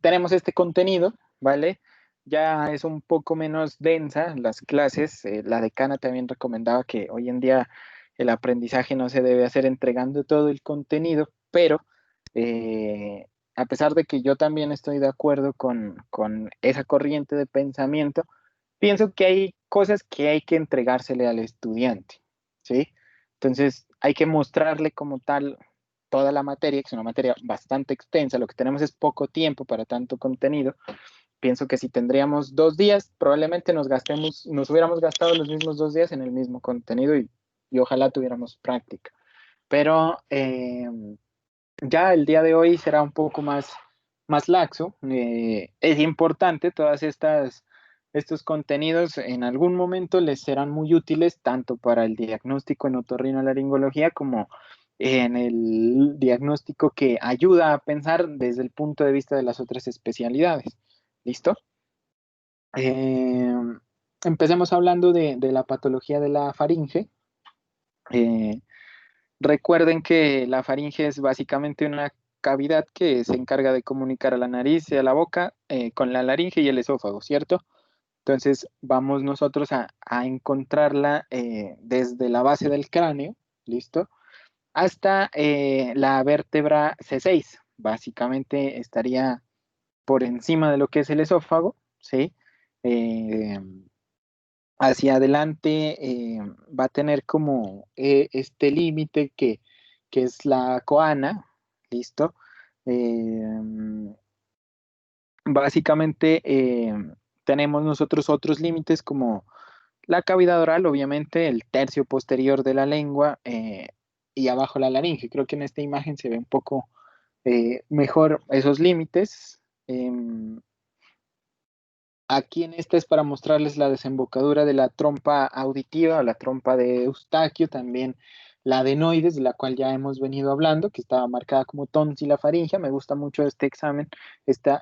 tenemos este contenido, ¿vale? Ya es un poco menos densa las clases. La decana también recomendaba que hoy en día el aprendizaje no se debe hacer entregando todo el contenido, pero a pesar de que yo también estoy de acuerdo con esa corriente de pensamiento, pienso que hay cosas que hay que entregársele al estudiante, ¿sí? Entonces hay que mostrarle como tal toda la materia, que es una materia bastante extensa. Lo que tenemos es poco tiempo para tanto contenido. Pienso que si tendríamos 2 días, probablemente nos hubiéramos gastado los mismos 2 días en el mismo contenido y ojalá tuviéramos práctica. Pero ya el día de hoy será un poco más laxo. Es importante todas estos contenidos en algún momento les serán muy útiles tanto para el diagnóstico en otorrinolaringología como en el diagnóstico que ayuda a pensar desde el punto de vista de las otras especialidades. ¿Listo? Eh, Empecemos hablando de la patología de la faringe. Eh, Recuerden que la faringe es básicamente una cavidad que se encarga de comunicar a la nariz y a la boca con la laringe y el esófago, ¿cierto? Entonces vamos nosotros a encontrarla desde la base del cráneo, ¿listo? Hasta la vértebra C6. Básicamente estaría por encima de lo que es el esófago, ¿sí? Eh, Hacia adelante va a tener como este límite que es la coana, ¿listo? Eh, Básicamente tenemos nosotros otros límites como la cavidad oral, obviamente, el tercio posterior de la lengua y abajo la laringe. Creo que en esta imagen se ve un poco mejor esos límites. Aquí en esta es para mostrarles la desembocadura de la trompa auditiva o la trompa de Eustaquio, también la adenoides, de la cual ya hemos venido hablando, que estaba marcada como tonsilafaringia. Me gusta mucho este examen, esta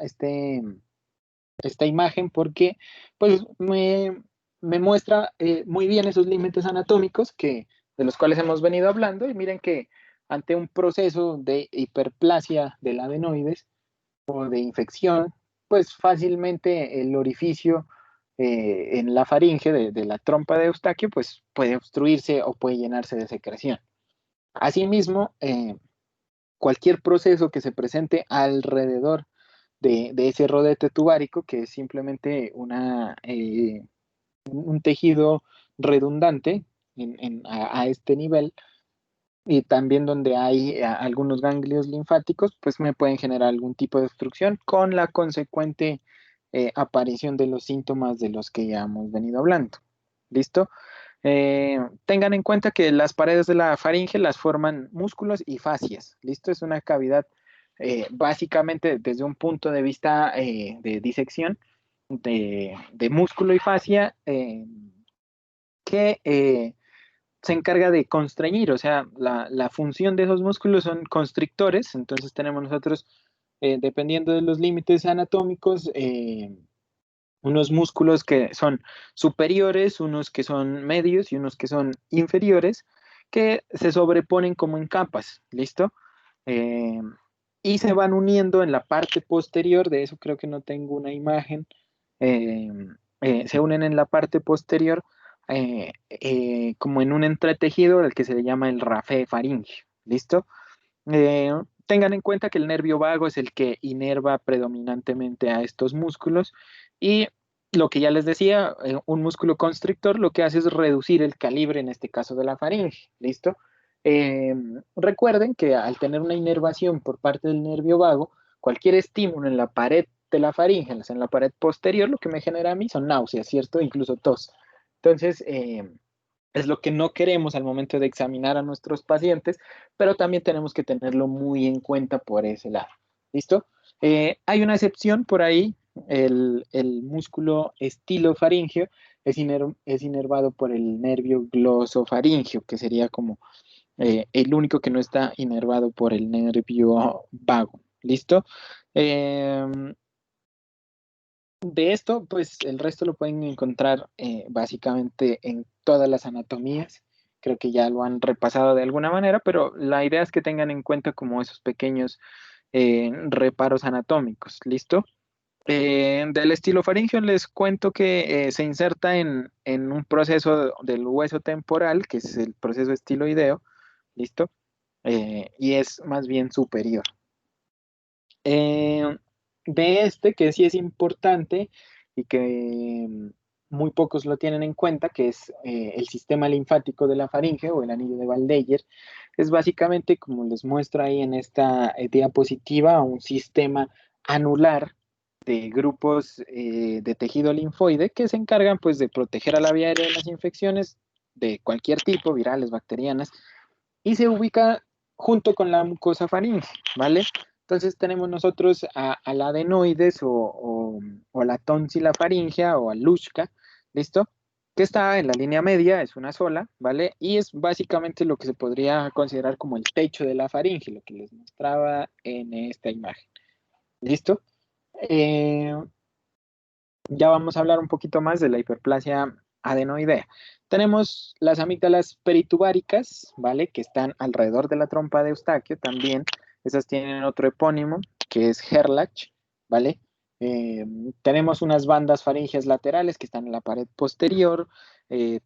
imagen, porque pues me muestra muy bien esos límites anatómicos de los cuales hemos venido hablando. Y miren que ante un proceso de hiperplasia del adenoides, o de infección, pues fácilmente el orificio en la faringe de la trompa de Eustaquio, pues puede obstruirse o puede llenarse de secreción. Asimismo, cualquier proceso que se presente alrededor de ese rodete tubárico, que es simplemente un tejido redundante a este nivel, y también donde hay algunos ganglios linfáticos, pues me pueden generar algún tipo de obstrucción con la consecuente aparición de los síntomas de los que ya hemos venido hablando. ¿Listo? Tengan en cuenta que las paredes de la faringe las forman músculos y fascias. ¿Listo? Es una cavidad básicamente desde un punto de vista de disección de músculo y fascia que se encarga de constreñir, o sea, la función de esos músculos son constrictores. Entonces tenemos nosotros, dependiendo de los límites anatómicos, unos músculos que son superiores, unos que son medios y unos que son inferiores, que se sobreponen como en capas, ¿listo? Eh, y se van uniendo en la parte posterior, de eso creo que no tengo una imagen, eh, se unen en la parte posterior como en un entretejido al que se le llama el rafé faríngeo, ¿listo? Eh, Tengan en cuenta que el nervio vago es el que inerva predominantemente a estos músculos y lo que ya les decía, un músculo constrictor lo que hace es reducir el calibre, en este caso de la faringe, ¿listo? Eh, Recuerden que al tener una inervación por parte del nervio vago, cualquier estímulo en la pared de la faringe, en la pared posterior, lo que me genera a mí son náuseas, ¿cierto? Incluso tos. Entonces, es lo que no queremos al momento de examinar a nuestros pacientes, pero también tenemos que tenerlo muy en cuenta por ese lado. ¿Listo? Hay una excepción por ahí, el músculo estilofaringeo es inervado por el nervio glosofaringeo, que sería como el único que no está inervado por el nervio vago. ¿Listo? Eh, de esto, pues el resto lo pueden encontrar básicamente en todas las anatomías. Creo que ya lo han repasado de alguna manera, pero la idea es que tengan en cuenta como esos pequeños reparos anatómicos. ¿Listo? Del estilofaringeo les cuento que se inserta en un proceso del hueso temporal, que es el proceso estiloideo, ¿listo? Y es más bien superior. Eh, de este, que sí es importante y que muy pocos lo tienen en cuenta, que es el sistema linfático de la faringe o el anillo de Waldeyer, es básicamente, como les muestro ahí en esta diapositiva, un sistema anular de grupos de tejido linfoide que se encargan pues de proteger a la vía aérea de las infecciones de cualquier tipo, virales, bacterianas, y se ubica junto con la mucosa faringe, ¿vale? Entonces tenemos nosotros al adenoides o la tonsila faringea o al Luschka, ¿listo? Que está en la línea media, es una sola, ¿vale? Y es básicamente lo que se podría considerar como el techo de la faringe, lo que les mostraba en esta imagen, ¿listo? Eh, ya vamos a hablar un poquito más de la hiperplasia adenoidea. Tenemos las amígdalas peritubáricas, ¿vale? Que están alrededor de la trompa de Eustaquio también. Esas tienen otro epónimo, que es Gerlach, ¿vale? Eh, tenemos unas bandas faringeas laterales que están en la pared posterior.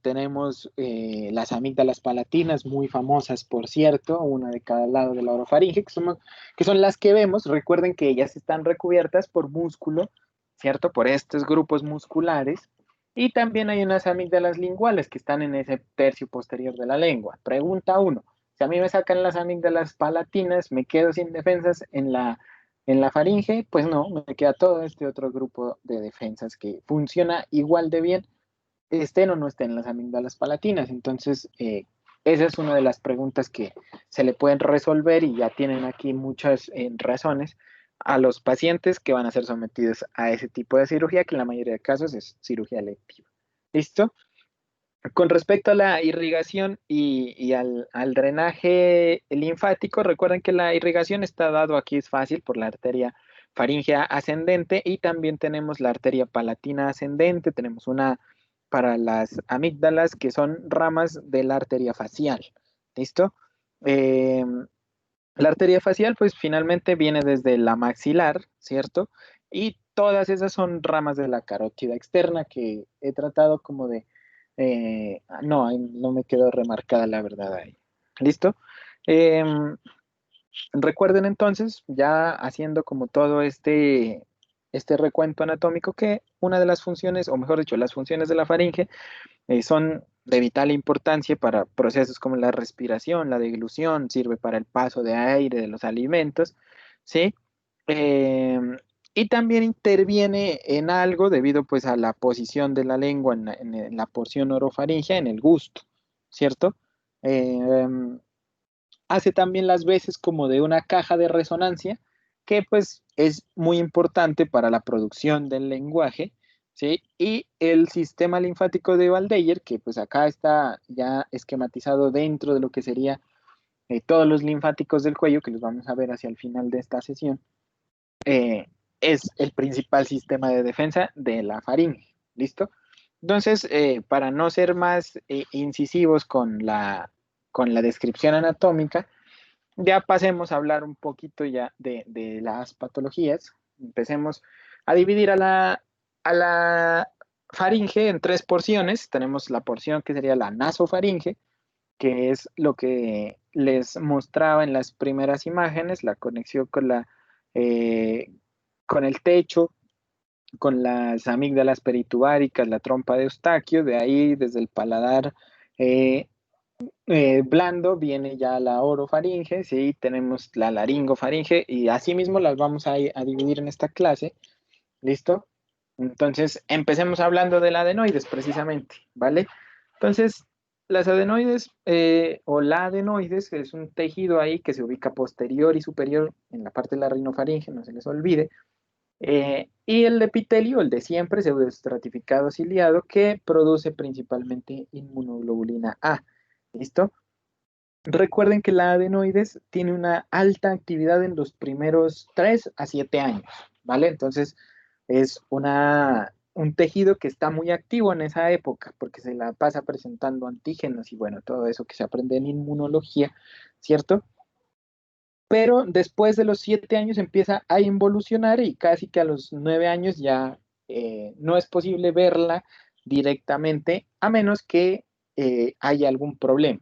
Tenemos las amígdalas palatinas, muy famosas, por cierto, una de cada lado de la orofaringe, que son las que vemos. Recuerden que ellas están recubiertas por músculo, ¿cierto? Por estos grupos musculares. Y también hay unas amígdalas linguales que están en ese tercio posterior de la lengua. Pregunta uno, si a mí me sacan las amígdalas palatinas, ¿me quedo sin defensas en la faringe? Pues no, me queda todo este otro grupo de defensas que funciona igual de bien, estén o no estén las amígdalas palatinas. Entonces, esa es una de las preguntas que se le pueden resolver y ya tienen aquí muchas razones a los pacientes que van a ser sometidos a ese tipo de cirugía, que en la mayoría de casos es cirugía electiva. ¿Listo? Con respecto a la irrigación y al drenaje linfático, recuerden que la irrigación está dado aquí, es fácil, por la arteria faríngea ascendente y también tenemos la arteria palatina ascendente, tenemos una para las amígdalas que son ramas de la arteria facial. ¿Listo? Eh, la arteria facial, pues finalmente viene desde la maxilar, ¿cierto? Y todas esas son ramas de la carótida externa que he tratado como de... no, ahí no me quedó remarcada la verdad ahí. ¿Listo? Em, Recuerden entonces, ya haciendo como todo este recuento anatómico, que una de las funciones, o mejor dicho, las funciones de la faringe son de vital importancia para procesos como la respiración, la deglución, sirve para el paso de aire de los alimentos, ¿sí? Eh, y también interviene en algo debido pues a la posición de la lengua en la porción orofaringea, en el gusto, ¿cierto? Eh, Hace también las veces como de una caja de resonancia, que pues es muy importante para la producción del lenguaje, ¿sí? Y el sistema linfático de Waldeyer, que pues acá está ya esquematizado dentro de lo que sería todos los linfáticos del cuello, que los vamos a ver hacia el final de esta sesión, eh, es el principal sistema de defensa de la faringe, ¿listo? Entonces, para no ser más incisivos con la descripción anatómica, ya pasemos a hablar un poquito ya de las patologías. Empecemos a dividir a la faringe en tres porciones. Tenemos la porción que sería la nasofaringe, que es lo que les mostraba en las primeras imágenes, la conexión eh, con el techo, con las amígdalas peritubáricas, la trompa de Eustaquio, de ahí desde el paladar eh, blando viene ya la orofaringe, sí, tenemos la laringofaringe y así mismo las vamos a dividir en esta clase, ¿listo? Entonces, empecemos hablando del adenoides precisamente, ¿vale? Entonces, las adenoides o la adenoides es un tejido ahí que se ubica posterior y superior en la parte de la rinofaringe, no se les olvide. Y el epitelio, el de siempre, pseudoestratificado ciliado, que produce principalmente inmunoglobulina A. ¿Listo? Recuerden que la adenoides tiene una alta actividad en los primeros 3 a 7 años, ¿vale? Entonces es un tejido que está muy activo en esa época porque se la pasa presentando antígenos y bueno, todo eso que se aprende en inmunología, ¿cierto? pero después de los 7 años empieza a involucionar y casi que a los 9 años ya no es posible verla directamente a menos que haya algún problema.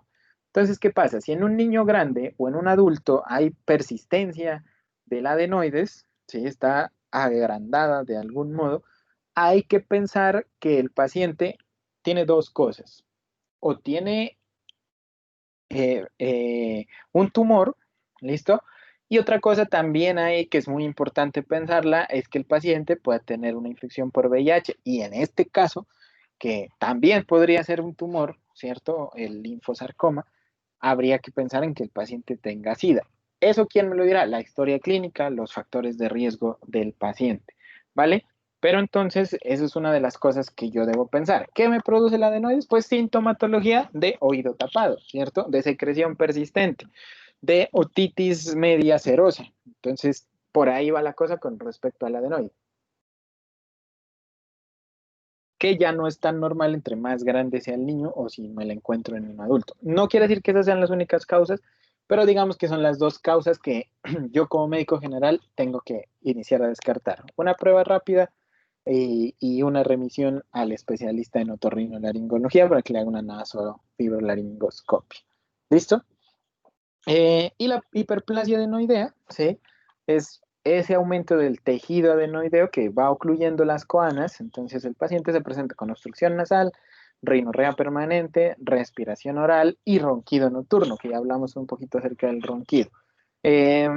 Entonces, ¿qué pasa? Si en un niño grande o en un adulto hay persistencia del adenoides, ¿sí? Está agrandada de algún modo, hay que pensar que el paciente tiene dos cosas. O tiene un tumor, ¿listo? Y otra cosa también hay que es muy importante pensarla, es que el paciente pueda tener una infección por VIH. Y en este caso, que también podría ser un tumor, ¿cierto? El linfosarcoma, habría que pensar en que el paciente tenga SIDA. ¿Eso quién me lo dirá? La historia clínica, los factores de riesgo del paciente, ¿vale? Pero entonces, eso es una de las cosas que yo debo pensar. ¿Qué me produce el adenoides? Pues sintomatología de oído tapado, ¿cierto? De secreción persistente, de otitis media serosa. Entonces, por ahí va la cosa con respecto al adenoide, que ya no es tan normal entre más grande sea el niño o si me la encuentro en un adulto. No quiere decir que esas sean las únicas causas, pero digamos que son las dos causas que yo como médico general tengo que iniciar a descartar. Una prueba rápida y una remisión al especialista en otorrinolaringología para que le haga una nasofibrolaringoscopia. ¿Listo? Y la hiperplasia adenoidea, ¿sí? Es ese aumento del tejido adenoideo que va ocluyendo las coanas, entonces el paciente se presenta con obstrucción nasal, rinorrea permanente, respiración oral y ronquido nocturno, que ya hablamos un poquito acerca del ronquido. Eh,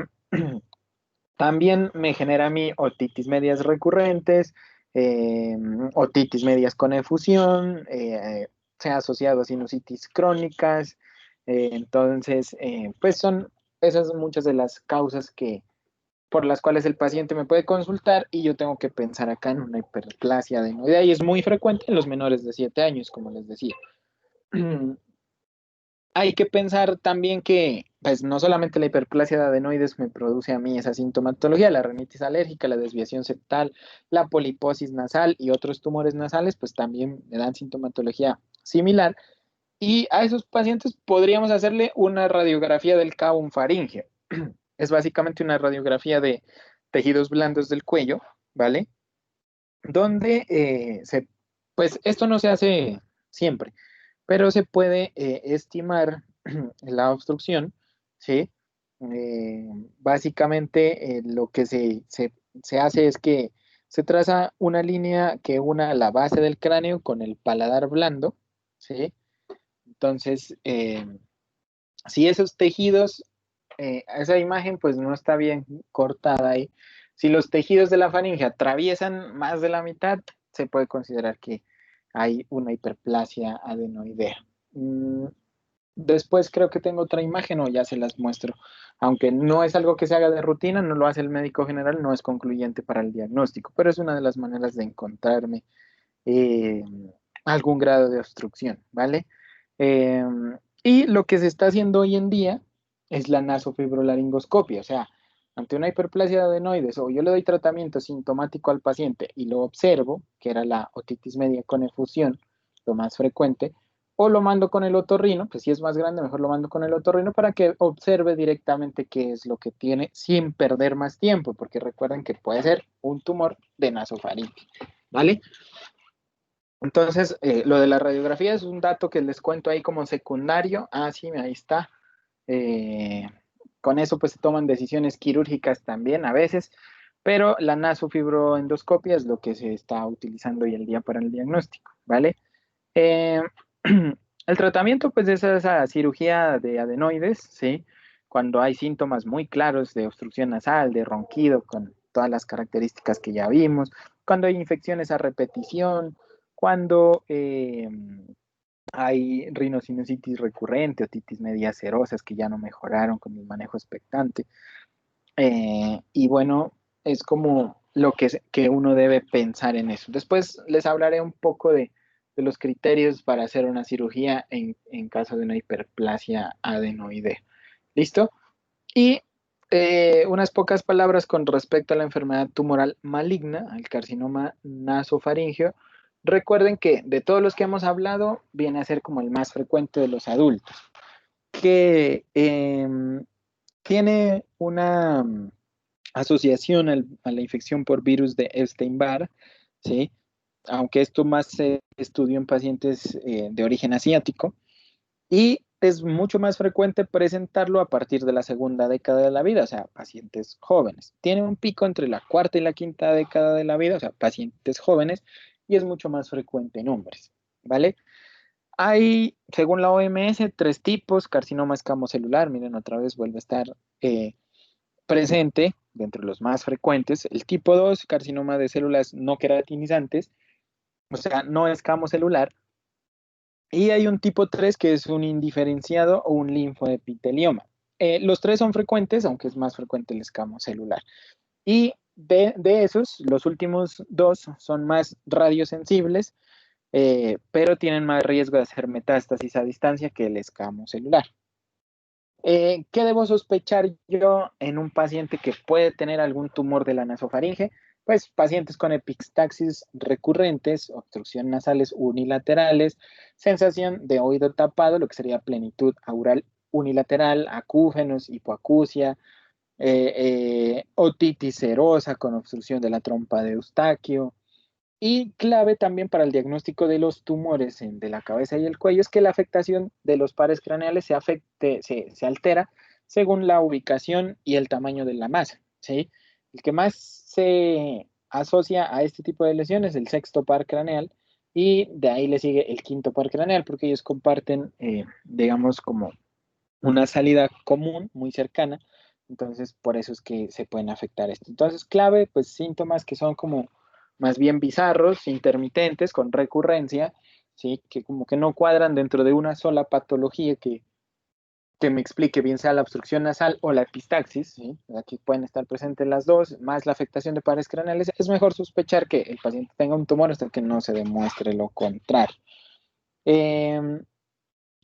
También me genera a mí otitis medias recurrentes, eh, otitis medias con efusión, se ha asociado a sinusitis crónicas, entonces, pues son esas muchas de las causas que, por las cuales el paciente me puede consultar y yo tengo que pensar acá en una hiperplasia adenoidea y es muy frecuente en los menores de 7 años, como les decía. Hay que pensar también que, pues, no solamente la hiperplasia de adenoides me produce a mí esa sintomatología, la rinitis alérgica, la desviación septal, la poliposis nasal y otros tumores nasales, pues también me dan sintomatología similar. Y a esos pacientes podríamos hacerle una radiografía del cavum faríngeo. Es básicamente una radiografía de tejidos blandos del cuello, ¿vale? Donde pues esto no se hace siempre, pero se puede estimar la obstrucción, ¿sí? Eh, Básicamente lo que se hace es que se traza una línea que una la base del cráneo con el paladar blando, ¿sí? Entonces, si esos tejidos, esa imagen pues no está bien cortada ahí, si los tejidos de la faringe atraviesan más de la mitad, se puede considerar que hay una hiperplasia adenoidea. Después creo que tengo otra imagen o ya se las muestro. Aunque no es algo que se haga de rutina, no lo hace el médico general, no es concluyente para el diagnóstico, pero es una de las maneras de encontrarme eh, algún grado de obstrucción, ¿vale? Eh, y lo que se está haciendo hoy en día es la nasofibrolaringoscopia, o sea, ante una hiperplasia de adenoides, o yo le doy tratamiento sintomático al paciente y lo observo, que era la otitis media con efusión, lo más frecuente, o lo mando con el otorrino, pues si es más grande, mejor lo mando con el otorrino para que observe directamente qué es lo que tiene sin perder más tiempo, porque recuerden que puede ser un tumor de nasofaringe, ¿vale? Entonces, lo de la radiografía es un dato que les cuento ahí como secundario. Ah, sí, ahí está. Eh, con eso pues se toman decisiones quirúrgicas también a veces, pero la nasofibroendoscopia es lo que se está utilizando hoy en día para el diagnóstico, ¿vale? Eh, el tratamiento pues es esa cirugía de adenoides, ¿sí? Cuando hay síntomas muy claros de obstrucción nasal, de ronquido, con todas las características que ya vimos, cuando hay infecciones a repetición, cuando hay rinosinusitis recurrente, otitis medias serosas que ya no mejoraron con el manejo expectante. Y bueno, es como lo que uno debe pensar en eso. Después les hablaré un poco de los criterios para hacer una cirugía en caso de una hiperplasia adenoidea. ¿Listo? Y unas pocas palabras con respecto a la enfermedad tumoral maligna, al carcinoma nasofaríngeo. Recuerden que de todos los que hemos hablado, viene a ser como el más frecuente de los adultos, que Tiene una asociación a la infección por virus de Epstein-Barr, ¿sí? Aunque esto más se estudió en pacientes de origen asiático, y es mucho más frecuente presentarlo a partir de la segunda década de la vida, o sea, pacientes jóvenes. Tiene un pico entre la cuarta y la quinta década de la vida, o sea, pacientes jóvenes, y es mucho más frecuente en hombres, ¿vale? Hay, según la OMS, tres tipos: carcinoma escamocelular, miren, otra vez vuelve a estar eh, presente dentro de los más frecuentes. El tipo 2, carcinoma de células no queratinizantes, o sea, no escamocelular. Y hay un tipo 3 que es un indiferenciado o un linfoepitelioma. Los tres son frecuentes, aunque es más frecuente el escamo celular. Y de esos, los últimos dos son más radiosensibles, pero tienen más riesgo de hacer metástasis a distancia que el escamo celular. ¿Qué debo sospechar yo en un paciente que puede tener algún tumor de la nasofaringe? Pues pacientes con epistaxis recurrentes, obstrucción nasales unilaterales, sensación de oído tapado, lo que sería plenitud aural unilateral, acúfenos, hipoacusia, otitis serosa con obstrucción de la trompa de Eustaquio. Y clave también para el diagnóstico de los tumores de la cabeza y el cuello es que la afectación de los pares craneales se altera según la ubicación y el tamaño de la masa, ¿sí? El que más se asocia a este tipo de lesiones es el sexto par craneal, y de ahí le sigue el quinto par craneal, porque ellos comparten, digamos, como una salida común muy cercana. Entonces por eso es que se pueden afectar esto. Entonces, clave, pues síntomas que son como más bien bizarros, intermitentes, con recurrencia, ¿sí? Que como que no cuadran dentro de una sola patología que me explique, bien sea la obstrucción nasal o la epistaxis, ¿sí? Aquí pueden estar presentes las dos, más la afectación de pares craneales. Es mejor sospechar que el paciente tenga un tumor hasta que no se demuestre lo contrario. Eh,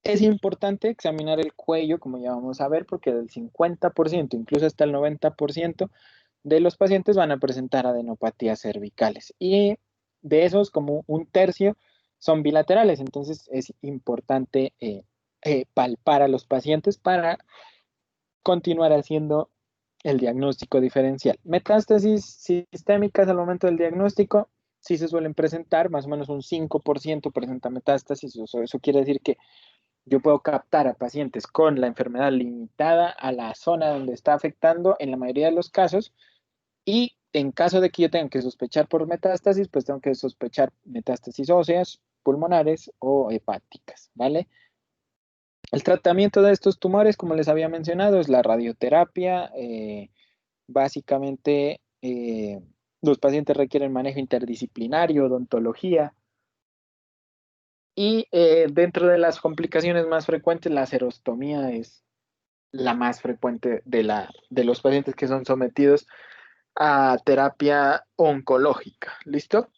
es importante examinar el cuello, como ya vamos a ver, porque del 50%, incluso hasta el 90% de los pacientes van a presentar adenopatías cervicales. Y de esos, como un tercio son bilaterales. Entonces es importante palpar a los pacientes para continuar haciendo el diagnóstico diferencial. Metástasis sistémicas al momento del diagnóstico sí se suelen presentar, más o menos un 5% presenta metástasis. Eso quiere decir que yo puedo captar a pacientes con la enfermedad limitada a la zona donde está afectando en la mayoría de los casos, y en caso de que yo tenga que sospechar por metástasis, pues tengo que sospechar metástasis óseas, pulmonares o hepáticas, ¿vale? El tratamiento de estos tumores, como les había mencionado, es la radioterapia. Básicamente, los pacientes requieren manejo interdisciplinario, odontología, y dentro de las complicaciones más frecuentes, la serostomía es la más frecuente de los pacientes que son sometidos a terapia oncológica. ¿Listo?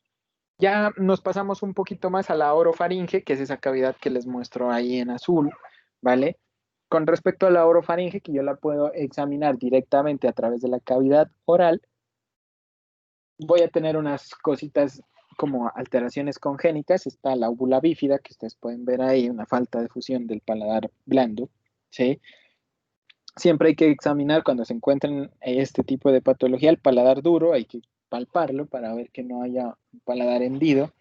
Ya nos pasamos un poquito más a la orofaringe, que es esa cavidad que les muestro ahí en azul, ¿vale? Con respecto a la orofaringe, que yo la puedo examinar directamente a través de la cavidad oral, voy a tener unas cositas como alteraciones congénitas. Está la úvula bífida, que ustedes pueden ver ahí, una falta de fusión del paladar blando, ¿sí? Siempre hay que examinar cuando se encuentren este tipo de patología el paladar duro, hay que palparlo para ver que no haya un paladar hendido,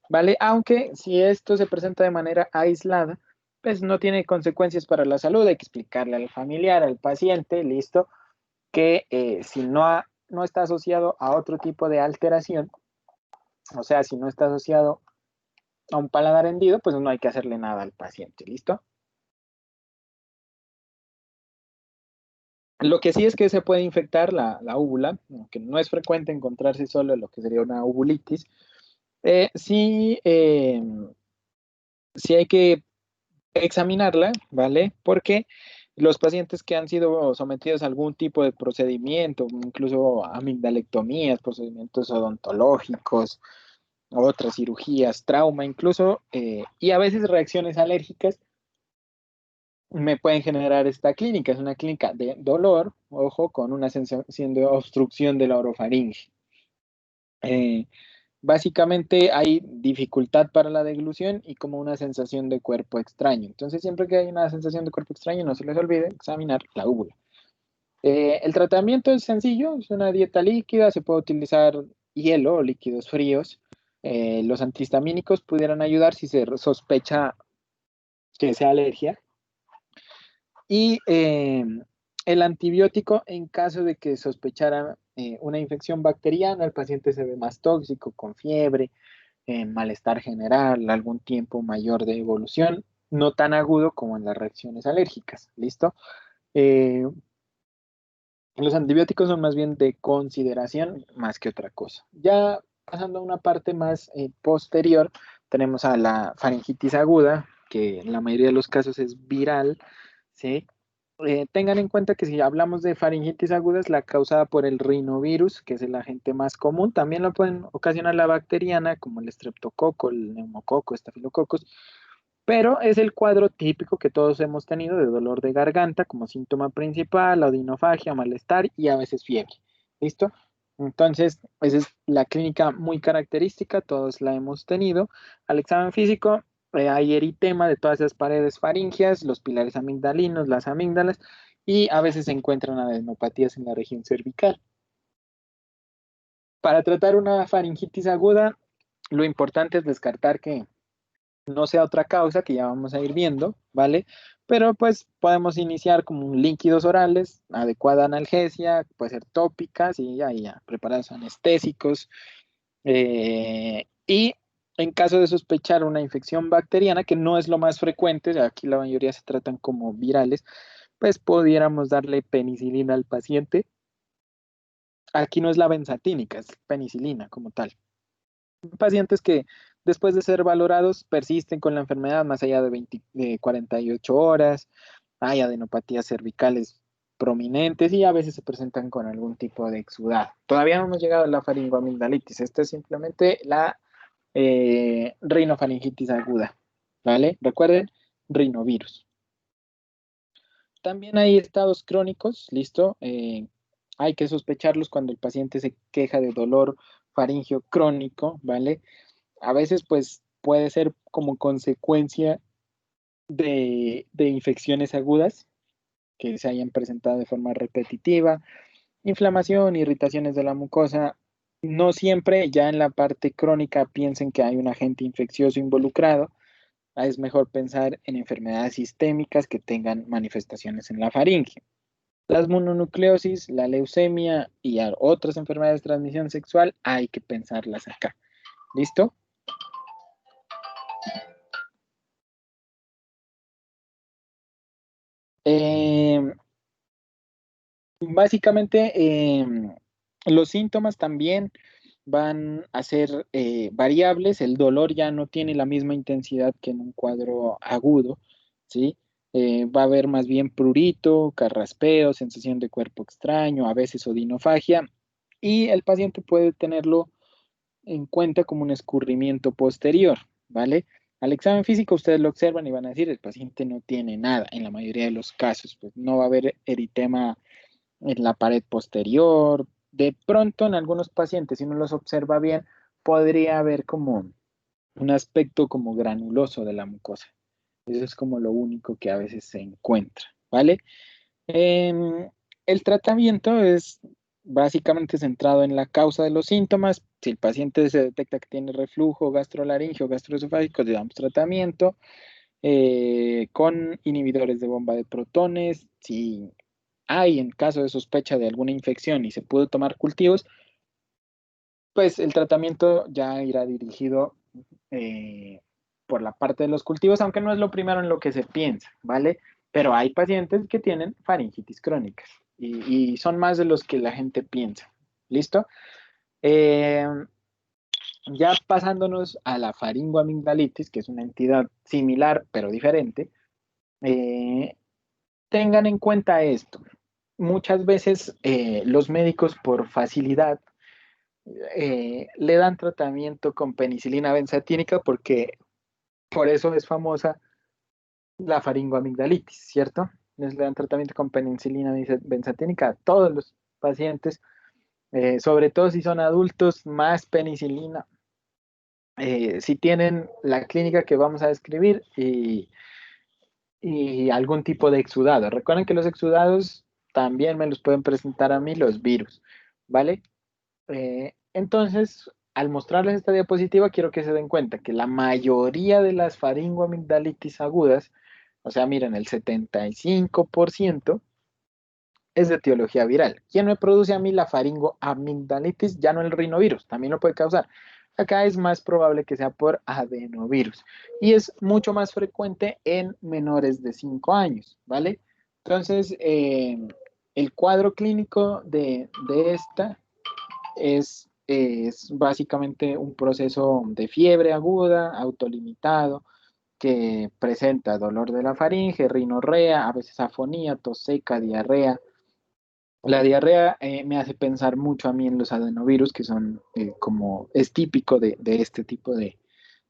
¿vale? Aunque si esto se presenta de manera aislada, pues no tiene consecuencias para la salud. Hay que explicarle al familiar, al paciente, listo, que si no está asociado a otro tipo de alteración, o sea, si no está asociado a un paladar hendido, pues no hay que hacerle nada al paciente, ¿listo? Lo que sí es que se puede infectar la úvula, aunque no es frecuente encontrarse solo lo que sería una uvulitis. Sí, sí hay que examinarla, ¿vale? Porque los pacientes que han sido sometidos a algún tipo de procedimiento, incluso amigdalectomías, procedimientos odontológicos, otras cirugías, trauma incluso, y a veces reacciones alérgicas, me pueden generar esta clínica. Es una clínica de dolor, ojo, con una sensación de obstrucción de la orofaringe. Eh, Básicamente hay dificultad para la deglución y como una sensación de cuerpo extraño. Entonces, siempre que hay una sensación de cuerpo extraño, no se les olvide examinar la úvula. El tratamiento es sencillo, es una dieta líquida, se puede utilizar hielo o líquidos fríos. Los antihistamínicos pudieran ayudar si se sospecha que sea alergia. Y el antibiótico, en caso de que sospechara una infección bacteriana, el paciente se ve más tóxico, con fiebre, malestar general, algún tiempo mayor de evolución, no tan agudo como en las reacciones alérgicas. ¿Listo? Eh, los antibióticos son más bien de consideración más que otra cosa. Ya pasando a una parte más posterior, tenemos a la faringitis aguda, que en la mayoría de los casos es viral, ¿sí? Tengan en cuenta que si hablamos de faringitis aguda, es la causada por el rinovirus, que es el agente más común. También lo pueden ocasionar la bacteriana, como el estreptococo, el neumococo, estafilococos, pero es el cuadro típico que todos hemos tenido de dolor de garganta como síntoma principal, odinofagia, malestar y a veces fiebre. ¿Listo? Entonces, esa es la clínica muy característica, todos la hemos tenido. Al examen físico, hay eritema de todas esas paredes faringias, los pilares amigdalinos, las amígdalas, y a veces se encuentran adenopatías en la región cervical. Para tratar una faringitis aguda, lo importante es descartar que no sea otra causa que ya vamos a ir viendo, ¿vale? Pero pues podemos iniciar como líquidos orales, adecuada analgesia, puede ser tópicas y ya, preparados anestésicos. Y en caso de sospechar una infección bacteriana, que no es lo más frecuente, aquí la mayoría se tratan como virales, pues pudiéramos darle penicilina al paciente. Aquí no es la benzatínica, es penicilina como tal. Pacientes que después de ser valorados persisten con la enfermedad más allá de 20 de 48 horas, hay adenopatías cervicales prominentes y a veces se presentan con algún tipo de exudado. Todavía no hemos llegado a la faringoamigdalitis, esta es simplemente la rinofaringitis aguda, ¿vale? Recuerden, rinovirus. También hay estados crónicos, ¿listo? Hay que sospecharlos cuando el paciente se queja de dolor faringio crónico, ¿vale? A veces pues puede ser como consecuencia de infecciones agudas que se hayan presentado de forma repetitiva, inflamación, irritaciones de la mucosa. No siempre ya en la parte crónica piensen que hay un agente infeccioso involucrado. Es mejor pensar en enfermedades sistémicas que tengan manifestaciones en la faringe. Las mononucleosis, la leucemia y otras enfermedades de transmisión sexual hay que pensarlas acá. ¿Listo? Eh, Básicamente, los síntomas también van a ser variables. El dolor ya no tiene la misma intensidad que en un cuadro agudo, ¿sí? Va a haber más bien prurito, carraspeo, sensación de cuerpo extraño, a veces odinofagia, y el paciente puede tenerlo en cuenta como un escurrimiento posterior, ¿vale? Al examen físico ustedes lo observan y van a decir, el paciente no tiene nada en la mayoría de los casos, pues no va a haber eritema en la pared posterior. De pronto, en algunos pacientes, si uno los observa bien, podría haber como un aspecto como granuloso de la mucosa. Eso es como lo único que a veces se encuentra, ¿vale? El tratamiento es básicamente centrado en la causa de los síntomas. Si el paciente se detecta que tiene reflujo gastrolaringio, gastroesofágico, le damos tratamiento con inhibidores de bomba de protones. Si hay en caso de sospecha de alguna infección y se pudo tomar cultivos, pues el tratamiento ya irá dirigido eh, por la parte de los cultivos, aunque no es lo primero en lo que se piensa, ¿vale? Pero hay pacientes que tienen faringitis crónicas y son más de los que la gente piensa. ¿Listo? Eh, ya pasándonos a la faringoamigdalitis, que es una entidad similar pero diferente, eh, tengan en cuenta esto. Muchas veces los médicos por facilidad le dan tratamiento con penicilina benzatínica porque por eso es famosa la faringoamigdalitis, ¿cierto? Les le dan tratamiento con penicilina benzatínica a todos los pacientes, sobre todo si son adultos, más penicilina. Si tienen la clínica que vamos a describir y algún tipo de exudado. Recuerden que los exudados también me los pueden presentar a mí los virus, ¿vale? Entonces, al mostrarles esta diapositiva, quiero que se den cuenta que la mayoría de las faringoamigdalitis agudas, o sea, miren, el 75% es de etiología viral. ¿Quién me produce a mí la faringoamigdalitis? Ya no el rinovirus, también lo puede causar. Acá es más probable que sea por adenovirus y es mucho más frecuente en menores de 5 años, ¿vale? Entonces, el cuadro clínico de esta es básicamente un proceso de fiebre aguda, autolimitado, que presenta dolor de la faringe, rinorrea, a veces afonía, tos seca, diarrea. La diarrea me hace pensar mucho a mí en los adenovirus, que son como es típico de este tipo de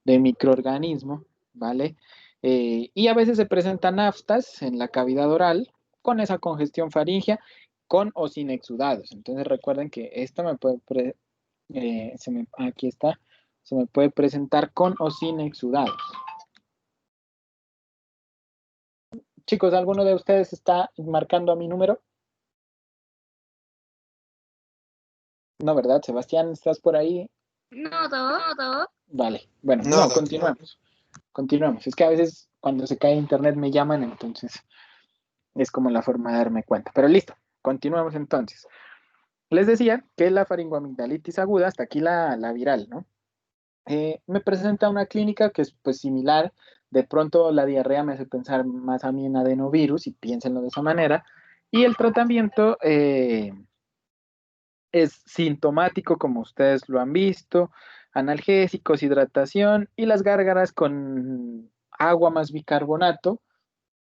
microorganismo, ¿vale? Y a veces se presentan aftas en la cavidad oral con esa congestión faríngea, con o sin exudados. Entonces recuerden que esto me puede, aquí está, se me puede presentar con o sin exudados. Chicos, ¿alguno de ustedes está marcando a mi número? No, ¿verdad? Sebastián, ¿estás por ahí? No todo, no todo. Vale, bueno, No, no, doctor. continuemos. Continuemos. Es que a veces cuando se cae internet me llaman, entonces es como la forma de darme cuenta. Pero listo, continuemos entonces. Les decía que la faringoamigdalitis aguda, hasta aquí la viral, ¿no? Me presenta una clínica que es pues similar. De pronto la diarrea me hace pensar más a mí en adenovirus y piénsenlo de esa manera. Y el tratamiento es sintomático, como ustedes lo han visto, analgésicos, hidratación y las gárgaras con agua más bicarbonato.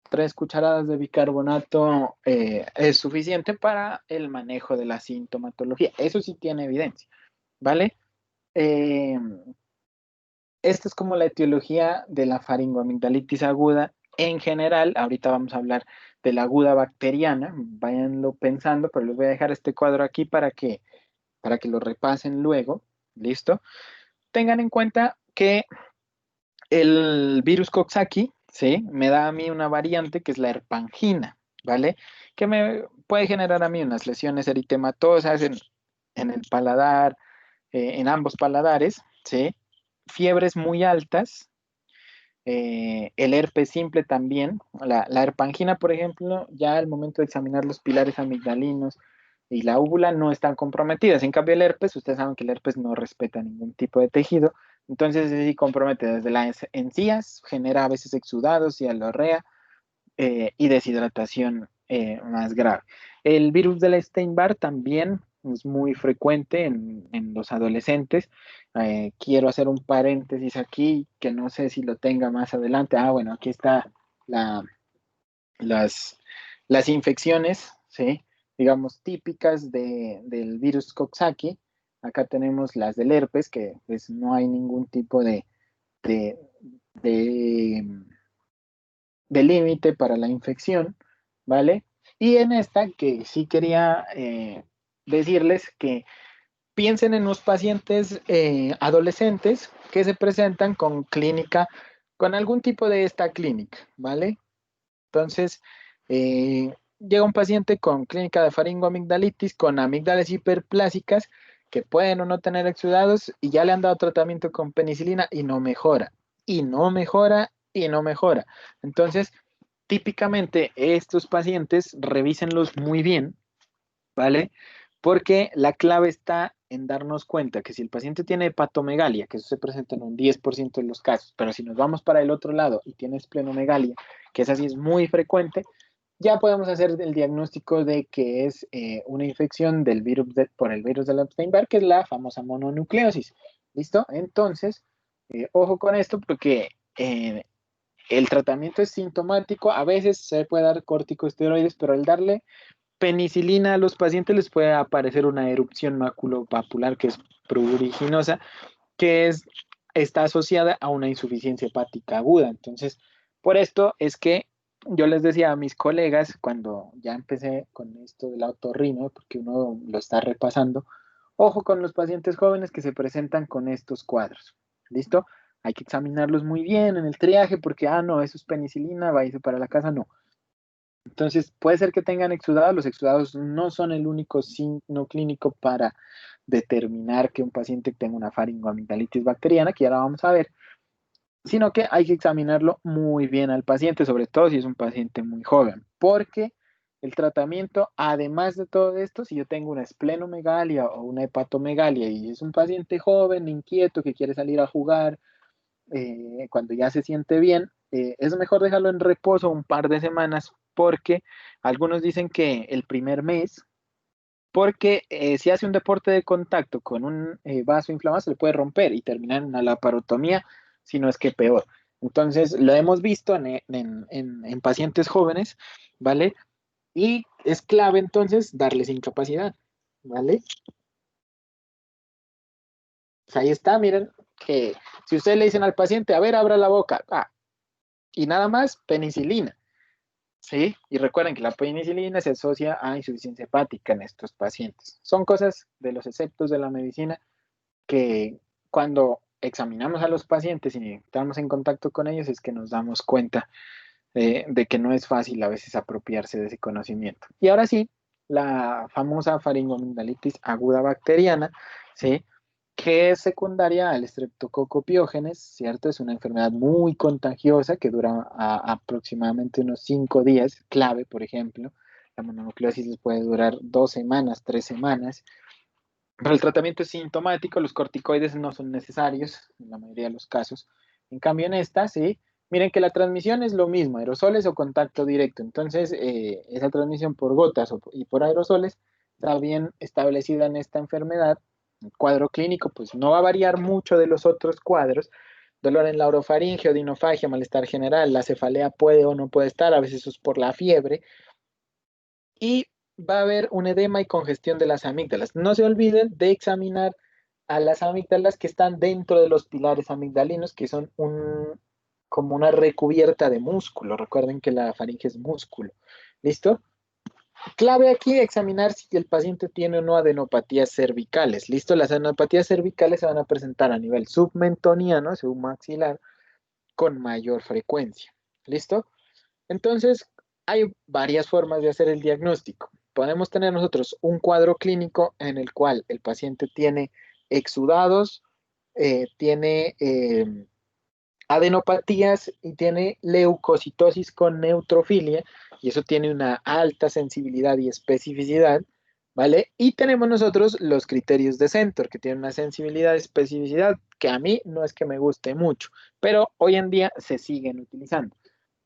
3 cucharadas de bicarbonato es suficiente para el manejo de la sintomatología. Eso sí tiene evidencia, ¿vale? Eh, Esta es como la etiología de la faringoamigdalitis aguda en general. Ahorita vamos a hablar de la aguda bacteriana. Váyanlo pensando, pero les voy a dejar este cuadro aquí para que lo repasen luego. ¿Listo? Tengan en cuenta que el virus Coxsackie, ¿sí? Me da a mí una variante que es la herpangina, ¿vale? Que me puede generar a mí unas lesiones eritematosas en el paladar, en ambos paladares, ¿sí? Fiebres muy altas, el herpes simple también. La herpangina, por ejemplo, ya al momento de examinar los pilares amigdalinos y la úvula no están comprometidas. En cambio, el herpes, ustedes saben que el herpes no respeta ningún tipo de tejido. Entonces, sí compromete desde las encías, genera a veces exudados, diarrea y deshidratación más grave. El virus del Epstein-Barr también es muy frecuente en los adolescentes. Quiero hacer un paréntesis aquí, que no sé si lo tenga más adelante. Bueno, aquí está la, las, las infecciones, ¿sí? Digamos, típicas del virus Coxsackie. Acá tenemos las del herpes, que pues no hay ningún tipo de, de de límite para la infección, ¿vale? Y en esta que sí quería decirles que piensen en los pacientes adolescentes que se presentan con clínica, con algún tipo de esta clínica, ¿vale? Entonces, llega un paciente con clínica de faringoamigdalitis, con amígdalas hiperplásicas, que pueden o no tener exudados, y ya le han dado tratamiento con penicilina y no mejora, y no mejora, y no mejora. Entonces, típicamente estos pacientes revísenlos muy bien, ¿vale? Porque la clave está en darnos cuenta que si el paciente tiene hepatomegalia, que eso se presenta en un 10% de los casos, pero si nos vamos para el otro lado y tiene esplenomegalia, que esa sí es muy frecuente, ya podemos hacer el diagnóstico de que es una infección del virus por el virus del Epstein-Barr, que es la famosa mononucleosis. ¿Listo? Entonces, ojo con esto porque el tratamiento es sintomático, a veces se puede dar corticosteroides, pero al darle penicilina a los pacientes les puede aparecer una erupción maculopapular que es pruriginosa, que está asociada a una insuficiencia hepática aguda. Entonces, por esto es que yo les decía a mis colegas cuando ya empecé con esto del otorrino, porque uno lo está repasando, ojo con los pacientes jóvenes que se presentan con estos cuadros. ¿Listo? Hay que examinarlos muy bien en el triaje porque, no, eso es penicilina, va a irse para la casa, no. Entonces, puede ser que tengan exudados. Los exudados no son el único signo clínico para determinar que un paciente tenga una faringoamigdalitis bacteriana, que ya la vamos a ver, sino que hay que examinarlo muy bien al paciente, sobre todo si es un paciente muy joven, porque el tratamiento, además de todo esto, si yo tengo una esplenomegalia o una hepatomegalia y es un paciente joven, inquieto, que quiere salir a jugar, cuando ya se siente bien, es mejor dejarlo en reposo un par de semanas porque algunos dicen que el primer mes, porque si hace un deporte de contacto con un vaso inflamado, se le puede romper y terminar en una laparotomía, si no es que peor. Entonces, lo hemos visto en pacientes jóvenes, ¿vale? Y es clave entonces darles incapacidad, ¿vale? Pues ahí está, miren, que si ustedes le dicen al paciente, a ver, abra la boca, y nada más, penicilina. Sí, y recuerden que la penicilina se asocia a insuficiencia hepática en estos pacientes. Son cosas de los exceptos de la medicina que cuando examinamos a los pacientes y estamos en contacto con ellos es que nos damos cuenta de que no es fácil a veces apropiarse de ese conocimiento. Y ahora sí, la famosa faringoamigdalitis aguda bacteriana, ¿sí? Que es secundaria al Streptococcus pyogenes, ¿cierto? Es una enfermedad muy contagiosa que dura aproximadamente unos 5 días, clave, por ejemplo. La mononucleosis puede durar 2 semanas, 3 semanas. Pero el tratamiento es sintomático, los corticoides no son necesarios en la mayoría de los casos. En cambio, en esta, sí, miren que la transmisión es lo mismo, aerosoles o contacto directo. Entonces, esa transmisión por gotas y por aerosoles está bien establecida en esta enfermedad. El cuadro clínico, pues no va a variar mucho de los otros cuadros. Dolor en la orofaringe, odinofagia, malestar general, la cefalea puede o no puede estar, a veces es por la fiebre, y va a haber un edema y congestión de las amígdalas. No se olviden de examinar a las amígdalas que están dentro de los pilares amigdalinos, que son como una recubierta de músculo. Recuerden que la faringe es músculo. ¿Listo? Clave aquí examinar si el paciente tiene o no adenopatías cervicales. ¿Listo? Las adenopatías cervicales se van a presentar a nivel submentoniano, submaxilar, con mayor frecuencia. ¿Listo? Entonces, hay varias formas de hacer el diagnóstico. Podemos tener nosotros un cuadro clínico en el cual el paciente tiene exudados, tiene adenopatías y tiene leucocitosis con neutrofilia, y eso tiene una alta sensibilidad y especificidad, ¿vale? Y tenemos nosotros los criterios de Centor, que tienen una sensibilidad y especificidad que a mí no es que me guste mucho, pero hoy en día se siguen utilizando.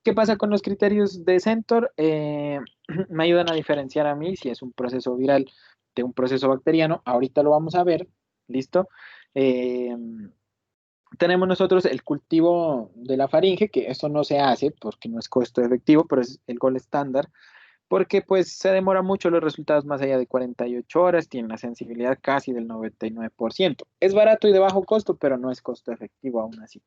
¿Qué pasa con los criterios de Centor? Me ayudan a diferenciar a mí si es un proceso viral de un proceso bacteriano. Ahorita lo vamos a ver, ¿listo? Eh, Tenemos nosotros el cultivo de la faringe, que eso no se hace porque no es costo efectivo, pero es el gol estándar, porque pues se demora mucho los resultados más allá de 48 horas, tiene una sensibilidad casi del 99%. Es barato y de bajo costo, pero no es costo efectivo aún así.